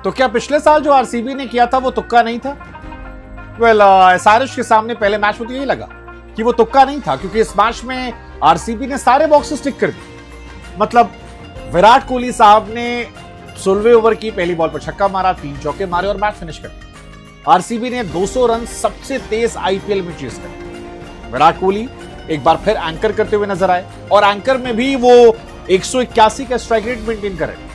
तो क्या पिछले साल जो आरसीबी ने किया था वो तुक्का नहीं था? वेल, एसआरएच के सामने पहले मैच में तो यही लगा कि वो तुक्का नहीं था, क्योंकि इस मैच में आरसीबी ने सारे बॉक्सेस टिक कर दिए। मतलब विराट कोहली साहब ने 16वें ओवर की पहली बॉल पर छक्का मारा, 3 चौके मारे और मैच फिनिश कर दिया। आरसीबी ने 200 रन सबसे तेज आईपीएल में चेस कर। विराट कोहली एक बार फिर एंकर करते हुए नजर आए और एंकर में भी वो 181 का स्ट्राइक रेट मेंटेन कर रहे थे।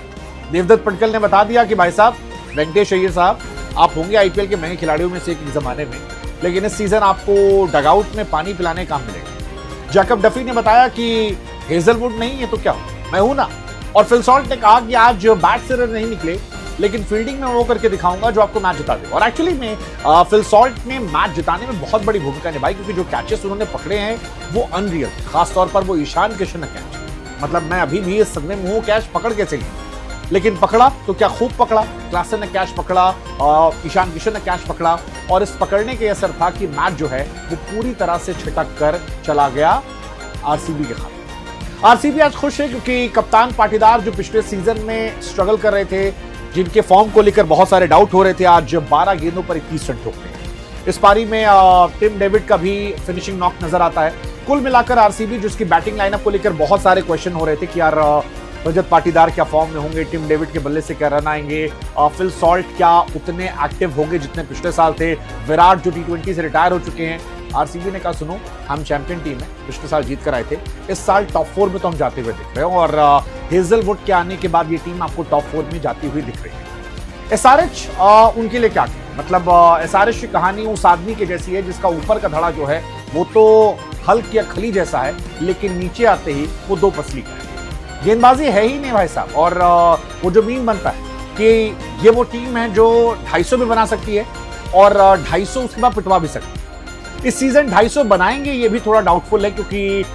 देवदत्त पटकल ने बता दिया कि भाई साहब, वेंकटेश अय्यर साहब, आप होंगे आईपीएल के महंगे खिलाड़ियों में से एक जमाने में, लेकिन इस सीजन आपको डगआउट में पानी पिलाने का काम मिलेगा। जैकब डफी ने बताया कि हेजलवुड नहीं है तो क्या हो, मैं हूं ना। और फिल सॉल्ट ने कहा कि आज बैट से रन नहीं निकले, लेकिन फील्डिंग में वो करके दिखाऊंगा जो आपको मैच जिता दे। और एक्चुअली में फिल सॉल्ट ने मैच जिताने में बहुत बड़ी भूमिका निभाई, क्योंकि जो कैचेस उन्होंने पकड़े हैं वो अनरियल, खासतौर पर वो ईशान किशन का कैच। मतलब मैं अभी भी इस सदमे में हूं, कैच पकड़ कैसे लिया, लेकिन पकड़ा तो क्या खूब पकड़ा। क्लासन ने कैच पकड़ा, ईशान किशन ने कैच पकड़ा, और इस पकड़ने के असर था कि मैच जो है वो पूरी तरह से छिटक कर चला गया आरसीबी के खाते। आरसीबी आज खुश है क्योंकि कप्तान पाटीदार जो पिछले सीजन में स्ट्रगल कर रहे थे, जिनके फॉर्म को लेकर बहुत सारे डाउट हो रहे थे, आज 12 गेंदों पर 21 रन ठोकते हैं। इस पारी में टिम डेविड का भी फिनिशिंग नॉक नजर आता है। कुल मिलाकर आरसीबी, जिसकी बैटिंग लाइनअप को लेकर बहुत सारे क्वेश्चन हो रहे थे कि यार रजत पाटीदार क्या फॉर्म में होंगे, टिम डेविड के बल्ले से क्या रन आएंगे, फिल सॉल्ट क्या उतने एक्टिव होंगे जितने पिछले साल थे, विराट जो T20 से रिटायर हो चुके हैं। आरसीबी ने कहा सुनो, हम चैंपियन टीम है, पिछले साल जीत कर आए थे, इस साल टॉप 4 में तो हम जाते हुए दिख रहे हैं, और हेजलवुड के आने के बाद ये टीम आपको टॉप 4 में जाती हुई दिख रही है। एसआरएच उनके लिए क्या है, मतलब एसआरएच की कहानी उस आदमी के जैसी है जिसका ऊपर का धड़ा जो है वो तो हल्क या खली जैसा है, लेकिन नीचे आते ही वो 2 पसली का है। गेंदबाजी है ही नहीं भाई साहब। और वो जो मीम बनता है कि ये वो टीम है जो 250 भी बना सकती है और 250 उसके बाद पिटवा भी सकती है। इस सीजन 250 बनाएंगे ये भी थोड़ा डाउटफुल है, क्योंकि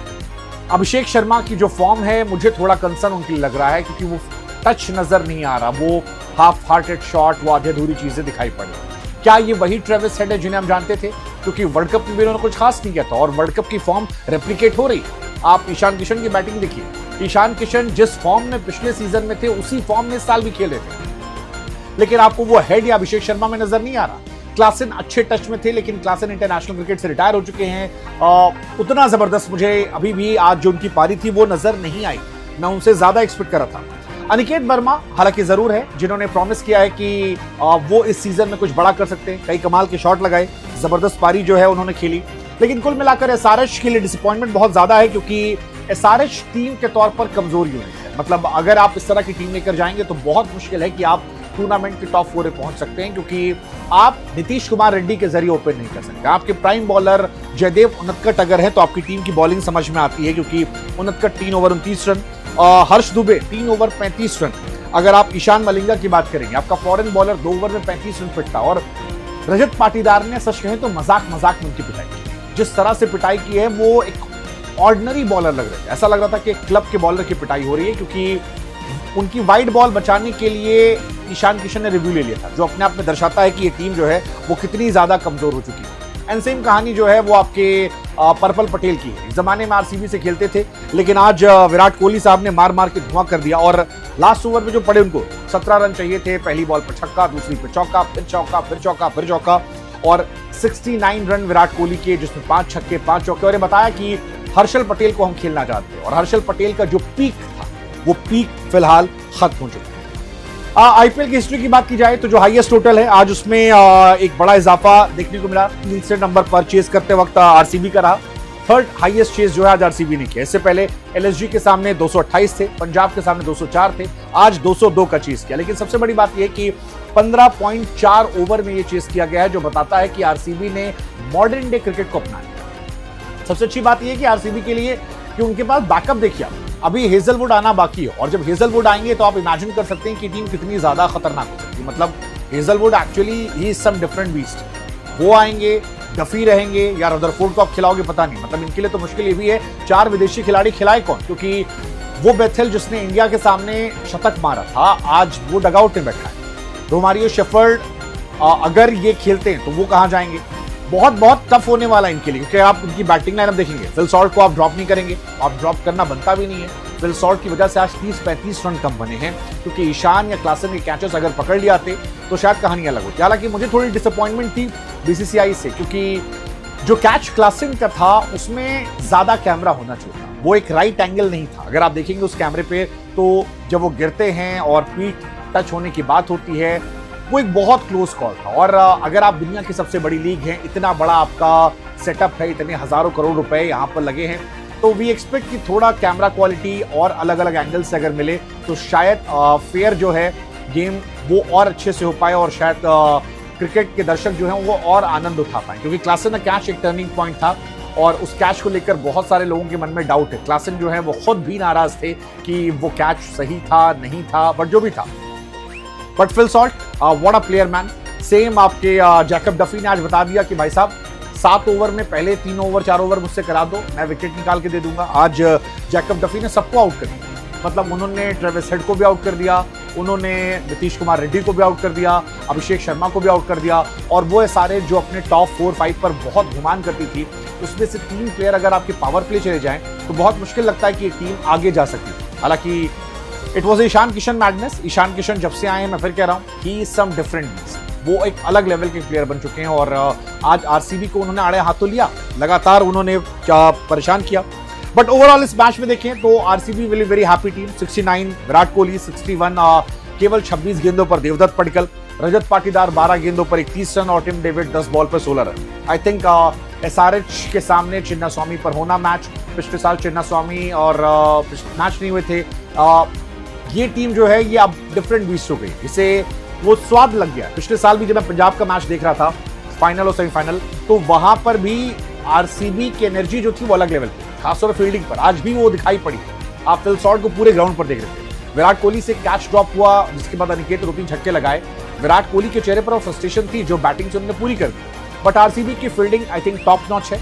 अभिषेक शर्मा की जो फॉर्म है मुझे थोड़ा कंसर्न उनके लिए लग रहा है, क्योंकि वो टच नजर नहीं आ रहा, वो हाफ हार्टेड शॉट, वो आधे अधूरी चीजें दिखाई पड़ रही। क्या ये वही ट्रेविस हेड है जिन्हें हम जानते थे? क्योंकि वर्ल्ड कप में भी उन्होंने कुछ खास नहीं किया था और वर्ल्ड कप की फॉर्म रेप्लिकेट हो रही है। आप ईशान किशन की बैटिंग देखिए, ईशान किशन जिस फॉर्म में पिछले सीजन में थे उसी फॉर्म में इस साल भी खेले थे, लेकिन आपको वो हेड या अभिषेक शर्मा में नजर नहीं आ रहा। क्लासन अच्छे टच में थे, लेकिन क्लासन इंटरनेशनल क्रिकेट से रिटायर हो चुके हैं। उतना जबरदस्त मुझे अभी भी आज जो उनकी पारी थी वो नजर नहीं आई, मैं उनसे ज्यादा एक्सपेक्ट कर रहा था। अनिकेत वर्मा हालांकि जरूर है जिन्होंने प्रॉमिस किया है कि वो इस सीजन में कुछ बड़ा कर सकते हैं, कई कमाल के शॉट लगाए, जबरदस्त पारी जो है उन्होंने खेली। लेकिन कुल मिलाकर एसआरएच के लिए डिसअपॉइंटमेंट बहुत ज्यादा है, क्योंकि एसआरएच टीम के तौर पर कमजोर यूनिट है। मतलब अगर आप इस तरह की टीम लेकर जाएंगे तो बहुत मुश्किल है कि आप टूर्नामेंट के टॉप 4 में पहुंच सकते हैं, क्योंकि आप नीतीश कुमार रेड्डी के जरिए ओपन नहीं कर सकते। आपके प्राइम बॉलर जयदेव उनतकट अगर है तो आपकी टीम की बॉलिंग समझ में आती है, क्योंकि उनतकट 3 ओवर 29 रन, हर्ष दुबे 3 ओवर 35 रन। अगर आप ईशान मलिंगा की बात करेंगे, आपका फॉरेन बॉलर 2 ओवर में 35 रन पिटता। और रजत पाटीदार ने सच कहें तो मजाक मजाक में उनकी पिटाई की, जिस तरह से पिटाई की है वो एक ऑर्डिनरी बॉलर लग रहे थे, ऐसा लग रहा था कि एक क्लब के बॉलर की पिटाई हो रही है, क्योंकि उनकी वाइड बॉल बचाने के लिए ईशान किशन ने रिव्यू ले लिया था, जो अपने आप में दर्शाता है कि ये टीम जो है वो कितनी ज्यादा कमजोर हो चुकी है। एंड सेम कहानी जो है वो आपके पर्पल पटेल की है। जमाने में आरसीबी से खेलते थे, लेकिन आज विराट कोहली साहब ने मार मार के धुआं कर दिया, और लास्ट ओवर में जो पड़े उनको 17 रन चाहिए थे। पहली बॉल पर छक्का, दूसरी पर चौका, फिर चौका, फिर चौका, फिर चौका, और 69 रन विराट कोहली के, जिसमें 5 छक्के 5 चौके। और ये बताया कि हर्षल पटेल को हम खेलना चाहते हैं, और हर्षल पटेल का जो पीक था वो पीक फिलहाल खत्म हो चुका है। आईपीएल की हिस्ट्री की बात की जाए तो जो हाईएस्ट टोटल है आज उसमें एक बड़ा इजाफा देखने को मिला। तीसरे नंबर पर चेस करते वक्त आरसीबी का रहा। थर्ड हाईएस्ट चेस जो है आज आरसीबी ने किया। इससे पहले एलएसजी के सामने 228 थे, पंजाब के सामने 204 थे, आज 202 का चेस किया। लेकिन सबसे बड़ी बात यह कि 15.4 ओवर में यह चेस किया गया है, जो बताता है कि आरसीबी ने मॉडर्न डे क्रिकेट को अपना लिया। सबसे अच्छी बात यह है कि आरसीबी के लिए कि उनके पास बैकअप देखिए, अभी हेजलवुड आना बाकी है, और जब हेजलवुड आएंगे तो आप इमेजिन कर सकते हैं कि टीम कितनी ज्यादा खतरनाक हो सकती है। मतलब Hazlewood actually he is some different beast. वो आएंगे, डफी रहेंगे या रदरफोर्ड को आप खिलाओगे पता नहीं। मतलब इनके लिए तो मुश्किल ये भी है 4 विदेशी खिलाड़ी खिलाए कौन, क्योंकि वो बेथेल जिसने इंडिया के सामने शतक मारा था आज वो डगआउट में बैठा है। रोमारियो शेफर्ड अगर ये खेलते हैं तो वो कहां जाएंगे। बहुत टफ होने वाला है इनके लिए, क्योंकि आप उनकी बैटिंग लाइनअप देखेंगे, फिल सॉल्ट को आप ड्रॉप नहीं करेंगे, आप ड्रॉप करना बनता भी नहीं है। फिल सॉल्ट की वजह से आज 30-35 रन कम बने हैं, क्योंकि ईशान या क्लासन के कैचेस अगर पकड़ लिया आते तो शायद कहानी अलग होती। हालांकि मुझे थोड़ी डिसअपॉइंटमेंट थी बीसीसीआई से, क्योंकि जो कैच क्लासन का था उसमें ज्यादा कैमरा होना चाहिए था, वो एक राइट एंगल नहीं था। अगर आप देखेंगे उस कैमरे पे तो जब वो गिरते हैं और पीठ टच होने की बात होती है, वो एक बहुत क्लोज कॉल था। और अगर आप दुनिया की सबसे बड़ी लीग हैं, इतना बड़ा आपका सेटअप है, इतने हजारों करोड़ रुपए यहाँ पर लगे हैं, तो वी एक्सपेक्ट कि थोड़ा कैमरा क्वालिटी और अलग अलग एंगल से अगर मिले तो शायद फेयर जो है गेम वो और अच्छे से हो पाए और शायद क्रिकेट के दर्शक जो हैं वो और आनंद उठा पाए। क्योंकि क्लासन का कैच एक टर्निंग पॉइंट था और उस कैच को लेकर बहुत सारे लोगों के मन में डाउट है। क्लासन जो है वो खुद भी नाराज थे कि वो कैच सही था नहीं था, बट जो भी था। But Phil Salt what a player man. Same आपके जैकब डफी ने आज बता दिया कि भाई साहब 7 ओवर में पहले 3 ओवर 4 ओवर मुझसे करा दो, मैं विकेट निकाल के दे दूंगा। आज जैकब डफी ने सबको आउट कर दिया, मतलब उन्होंने ट्रेविस हेड को भी आउट कर दिया, उन्होंने नीतीश कुमार रेड्डी को भी आउट कर दिया, अभिषेक शर्मा को भी आउट कर दिया। और वो सारे जो अपने टॉप 4-5 पर बहुत गुमान करती थी, उसमें से 3 प्लेयर अगर आपके पावर प्ले चले जाएं तो बहुत मुश्किल लगता है कि ये टीम आगे जा सकती। हालांकि it was Ishan Kishan madness. Ishan Kishan जब से आए हैं, मैं फिर कह रहा हूँ, ही इज सम डिफरेंट, वो एक अलग लेवल के प्लेयर बन चुके हैं। और आज आरसीबी को उन्होंने आड़े हाथों लिया, लगातार उन्होंने क्या परेशान किया। बट ओवरऑल इस मैच में देखें तो RCB will be very happy team. 69 Virat Kohli, 61 केवल 26 गेंदों पर देवदत्त पडिक्कल, रजत पाटीदार 12 गेंदों पर 31 रन और टिम डेविड 10 बॉल पर 16 रन। आई थिंक एसआरएच के सामने चिन्नास्वामी पर होना मैच, पिछले साल चिन्नास्वामी और मैच नहीं हुए थे। ये टीम जो है ये अब डिफरेंट बीस्ट हो गई, इसे वो स्वाद लग गया। पिछले साल भी जब मैं पंजाब का मैच देख रहा था, फाइनल और सेमीफाइनल, तो वहां पर भी आरसीबी की एनर्जी जो थी वो अलग लेवल पे, खासतौर पर फील्डिंग पर आज भी वो दिखाई पड़ी। आप फिल सॉल्ट को पूरे ग्राउंड पर देख रहे थे। विराट कोहली से कैच ड्रॉप हुआ, जिसके बाद अनिकेत 2-3 छक्के लगाए। विराट कोहली के चेहरे पर फ्रस्ट्रेशन थी जो बैटिंग से उन्होंने पूरी कर दी। बट आरसीबी की fielding I think top notch है।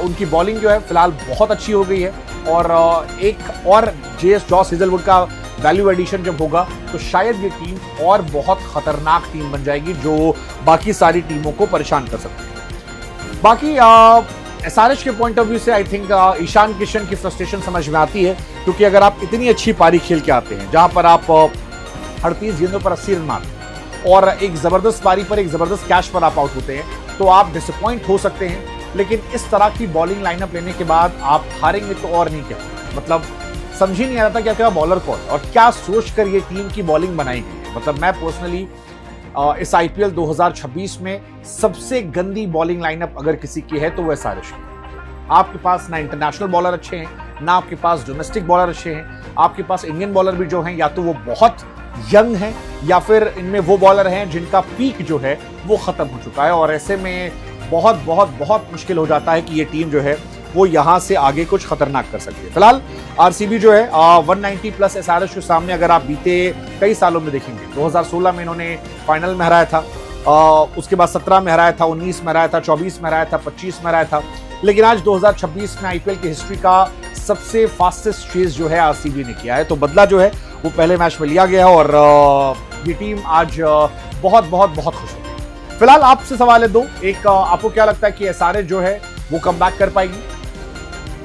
उनकी बॉलिंग जो है फिलहाल बहुत अच्छी हो गई है। और एक और जॉस हेजलवुड का वैल्यू एडिशन जब होगा तो शायद ये टीम और बहुत खतरनाक टीम बन जाएगी जो बाकी सारी टीमों को परेशान कर सकती है। बाकी एसआरएच के पॉइंट ऑफ व्यू से आई थिंक ईशान किशन की फ्रस्ट्रेशन समझ में आती है, क्योंकि अगर आप इतनी अच्छी पारी खेल के आते हैं जहां पर आप 38 गेंदों पर 80 रन मारते और एक जबरदस्त पारी पर एक जबरदस्त कैच पर आप आउट होते हैं, तो आप डिसअपॉइंट हो सकते हैं। लेकिन इस तरह की बॉलिंग लाइनअप लेने के बाद आप हारेंगे तो और नहीं कहते, मतलब समझ ही नहीं आ रहा था कि क्या बॉलर कौन और क्या सोचकर ये टीम की बॉलिंग बनाई गई। मतलब मैं पर्सनली इस आईपीएल 2026 में सबसे गंदी बॉलिंग लाइनअप अगर किसी की है तो वो एसआरएच की। आपके पास ना इंटरनेशनल बॉलर अच्छे हैं, ना आपके पास डोमेस्टिक बॉलर अच्छे हैं। आपके पास इंडियन बॉलर भी जो हैं या तो वो बहुत यंग हैं या फिर इनमें वो बॉलर हैं जिनका पीक जो है वो खत्म हो चुका है। और ऐसे में बहुत बहुत बहुत मुश्किल हो जाता है कि ये टीम जो है वो यहां से आगे कुछ खतरनाक कर सकती है। फिलहाल आरसीबी जो है 190 प्लस एसआरएच के सामने अगर आप बीते कई सालों में देखेंगे, 2016 में इन्होंने फाइनल में हराया था, उसके बाद 17 में हराया था, 19 में हराया था, 24 में हराया था, 25 में हराया था। लेकिन आज 2026 में आईपीएल की हिस्ट्री का सबसे फास्टेस्ट चेज जो है आरसीबी ने किया है। तो बदला जो है वो पहले मैच में लिया गया और ये टीम आज बहुत बहुत बहुत खुश है। फिलहाल आपसे सवाल है दो, एक आपको क्या लगता है कि एसआरएच जो है वो कम बैक कर पाएगी?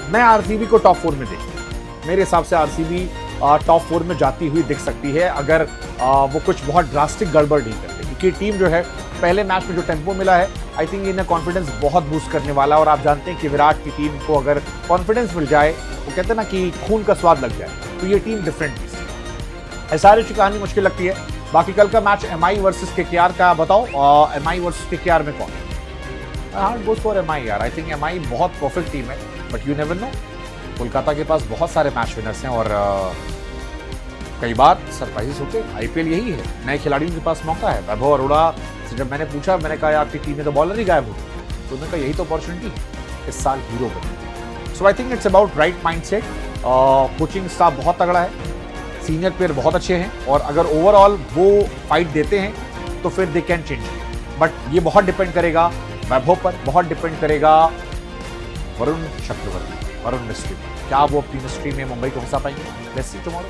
मैं आरसीबी को टॉप 4 में देखूं। मेरे हिसाब से आरसीबी टॉप 4 में जाती हुई दिख सकती है अगर वो कुछ बहुत ड्रास्टिक गड़बड़ नहीं करते, क्योंकि टीम जो है पहले मैच में जो टेम्पो मिला है आई थिंक इन्हें कॉन्फिडेंस बहुत बूस्ट करने वाला है। और आप जानते हैं कि विराट की टीम को अगर कॉन्फिडेंस मिल जाए, वो कहते हैं ना कि खून का स्वाद लग जाए, तो ये टीम डिफरेंट है। एसआरएच की कहानी मुश्किल लगती है। बाकी कल का मैच एमआई वर्सेस केकेआर का बताओ, एमआई वर्सेस केकेआर में कौन? हाँ, गोज फॉर एमआई यार। आई थिंक एमआई बहुत परफेक्ट टीम है, but you never know. Kolkata के पास बहुत सारे मैच विनर्स हैं और कई बार सरप्राइजेस होते हैं। आईपीएल यही है, नए खिलाड़ियों के पास मौका है। वैभव अरोड़ा से जब मैंने पूछा, मैंने कहा आपकी टीम में तो बॉलर ही गायब हो, तो उन्होंने कहा यही तो अपॉर्चुनिटी है इस साल हीरो बने। So I think it's about right mindset. Coaching staff बहुत तगड़ा है, सीनियर प्लेयर बहुत अच्छे हैं और अगर ओवरऑल वो फाइट देते हैं तो फिर दे कैन चेंज। बट ये बहुत डिपेंड करेगा वैभव पर, बहुत डिपेंड करेगा वरुण चक्रवर्ती, वरुण मिस्ट्री, क्या वो अपनी मिस्ट्री में मुंबई को हंसा पाएंगे? Let's see tomorrow.